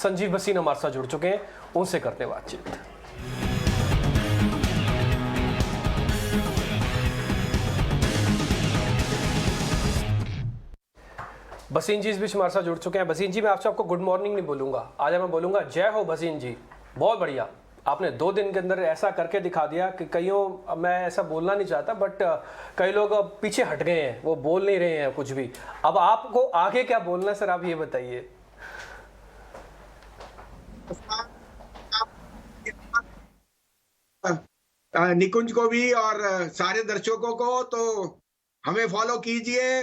संजीव भसीन हमारे साथ जुड़ चुके हैं, उनसे करते हैं बातचीत। भसीन जी इस बीच हमारे साथ जुड़ चुके हैं। भसीन जी, मैं आपको गुड मॉर्निंग नहीं बोलूंगा, आज मैं बोलूंगा जय हो भसीन जी। बहुत बढ़िया, आपने 2 दिन के अंदर ऐसा करके दिखा दिया कि कईयों, मैं ऐसा बोलना नहीं चाहता बट कई लोग अब पीछे हट गए हैं, वो बोल नहीं रहे हैं कुछ भी। अब आपको आगे क्या बोलना है सर, आप ये बताइए। निकुंज को भी और सारे दर्शकों को, तो हमें फॉलो कीजिए।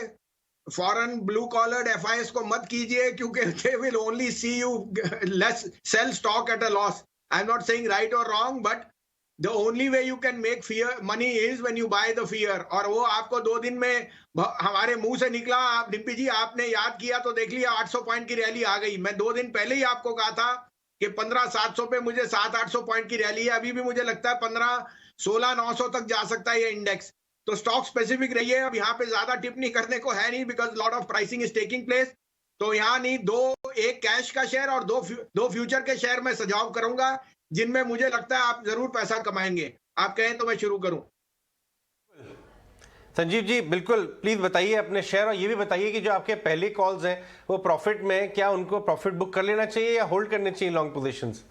फॉरेन ब्लू कॉलर्ड एफआईएस को मत कीजिए, क्योंकि they will only see you less sell stock at a loss. I am not saying right और wrong, but the only way you can make fear money is when you buy the fear. और वो आपको 2 दिन में हमारे मुंह से निकला। आप डिम्पी जी, आपने याद किया तो देख लिया, 800 पॉइंट की रैली आ गई। मैं 2 दिन पहले ही आपको कहा था कि 15,700 पे मुझे 700-800 पॉइंट की रैली है। अभी भी मुझे लगता है 15,16,900 तक जा सकता है ये इंडेक्स। तो स्टॉक स्पेसिफिक रहिए। अब यहाँ पे ज्यादा टिप नहीं करने को है नहीं, because lot of pricing is taking place. तो यहाँ नहीं, एक कैश का शेयर और दो फ्यूचर के शेयर में सजाव करूंगा, जिनमें मुझे लगता है आप जरूर पैसा कमाएंगे। आप कहें तो मैं शुरू करूं। संजीव जी बिल्कुल, प्लीज बताइए अपने शेयर, और ये भी बताइए कि जो आपके पहले कॉल्स हैं वो प्रॉफिट में, क्या उनको प्रॉफिट बुक कर लेना चाहिए या होल्ड करने चाहिए लॉन्ग पोजीशंस?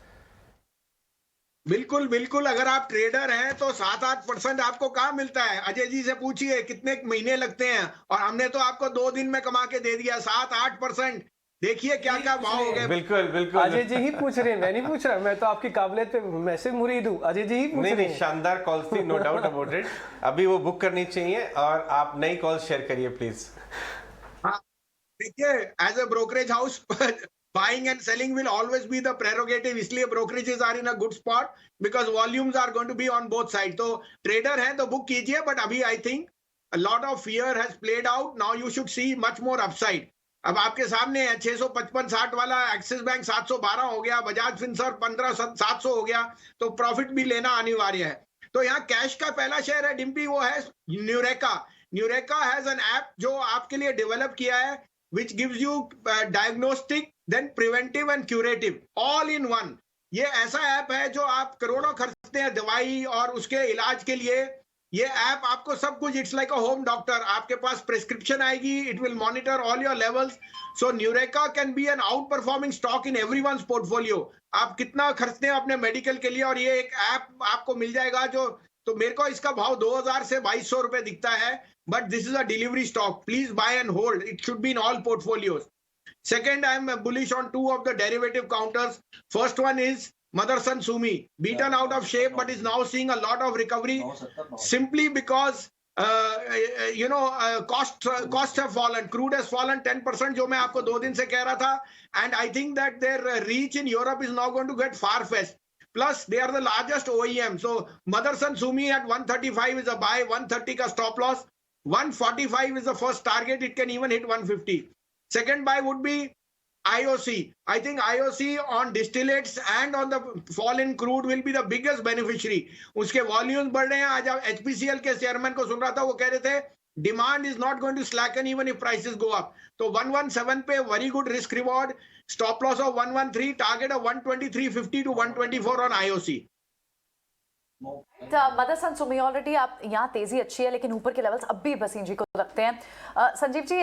बिल्कुल बिल्कुल, अगर आप ट्रेडर हैं तो 7-8% आपको कहाँ मिलता है? अजय जी से पूछिए कितने महीने लगते हैं, और हमने तो आपको 2 दिन में कमा के दे दिया 7-8%। देखिए क्या क्या भाव हो गए। बिल्कुल बिल्कुल, अजय जी ही पूछ रहे हैं, मैं नहीं पूछ रहा। मैं तो आपकी काबिलियत पे वैसे मुरीद हूँ, अजय जी ही पूछ रहे हैं। शानदार कॉल्स थी, नो डाउट अबाउट इट। अभी वो बुक करनी चाहिए, और आप नई कॉल शेयर करिए प्लीज। हाँ, देखिए, as a brokerage house buying and selling will always be the prerogative, इसलिए brokerages are in a good spot because volumes are going to be on both sides. तो ट्रेडर हैं तो book कीजिए, but अभी I think a lot of fear has played out. Now you should see much more upside. अब आपके सामने है 655-60 वाला, एक्सिस बैंक 712 हो गया, बजाज फिनसर्व 15,700 हो गया, तो प्रॉफिट भी लेना अनिवार्य है। तो यहाँ कैश का पहला शेयर है डिम्पी, वो है न्यूरेका। न्यूरेका हैज एन ऐप जो आपके लिए डेवलप किया है, which gives you diagnostic, then preventive and curative all in one. ये ऐसा ऐप है जो आप करोड़ों खर्चते हैं दवाई और उसके इलाज के लिए, ये ऐप आपको सब कुछ, it's like a home doctor. आपके पास प्रिस्क्रिप्शन आएगी, it will monitor all your levels. So Neureka can be an out performing stock in everyone's portfolio. आप कितना खर्चते हैं अपने मेडिकल के लिए, और ये एक ऐप आपको मिल जाएगा जो, तो मेरे को इसका भाव 2,000 से 2,200 रुपए दिखता है, but this is a delivery stock. Please buy and hold. It should be in all portfolios. Second, I am bullish on 2 of the derivative counters. First one is Motherson Sumi, beaten out of shape, but is now seeing a lot of recovery simply because costs have fallen. Crude has fallen 10%, जो मैं आपको 2 दिन से कह रहा था, and I think that their reach in Europe is now going to get far-fetched. Plus, they are the largest OEM. So, Motherson Sumi at 135 is a buy, 130 ka stop loss. 145 is the first target. It can even hit 150. Second buy would be IOC. I think IOC on distillates and on the fall in crude will be the biggest beneficiary. उसके volumes बढ़ रहे हैं। आज आप HPCL के chairman को सुन रहा था, वो कह रहे थे demand is not going to slacken even if prices go up. तो 117 पे very good risk reward, stop loss of 113, target of 123.50 to 124 on IOC. Motherson Sumi, already आप यहाँ तेजी अच्छी है, लेकिन ऊपर के लेवल्स अब भी भसीन जी को लगते हैं। संजीव जी,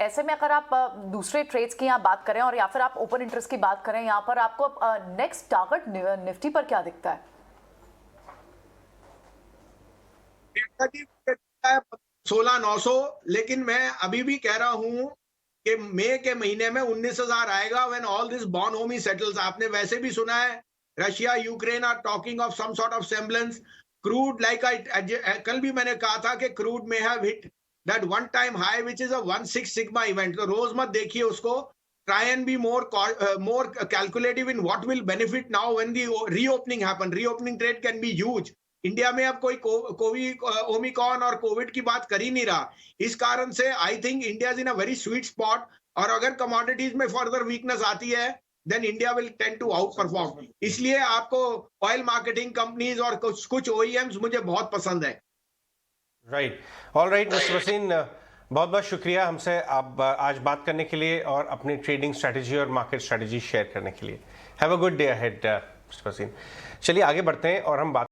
ऐसे में अगर आप दूसरे ट्रेड्स की यहाँ बात करें और या फिर आप ओपन इंटरेस्ट की बात करें, यहाँ पर आपको नेक्स्ट टारगेट निफ्टी पर क्या दिखता है? 16,900, लेकिन मैं अभी भी कह रहा हूं कि मई के महीने में 19,000 आएगा, when all this bonhomie settles. आपने वैसे भी सुना है Russia Ukraine are talking of some sort of semblance. Crude, like कल भी मैंने कहा था कि क्रूड में have hit that one time high which is a 16 sigma event. तो रोज मत देखिए उसको, try and be more calculative in what will benefit now when the reopening happen. Reopening trade can be huge. India में अब कोई Omicron और Covid की बात कर ही नहीं रहा, इस कारण से I think India is in a very sweet spot. और अगर कमोडिटीज में फर्दर वीकनेस आती है, then India will tend to outperform. इसलिए आपको ऑयल मार्केटिंग कंपनीज और कुछ OEMs मुझे बहुत पसंद है। Right, all right mister Bhasin, बहुत बहुत शुक्रिया हमसे आप आज बात करने के लिए और अपनी ट्रेडिंग स्ट्रैटेजी और मार्केट स्ट्रैटेजी शेयर करने के लिए। Have a good day ahead mister Wasim. चलिए आगे बढ़ते हैं और हम बात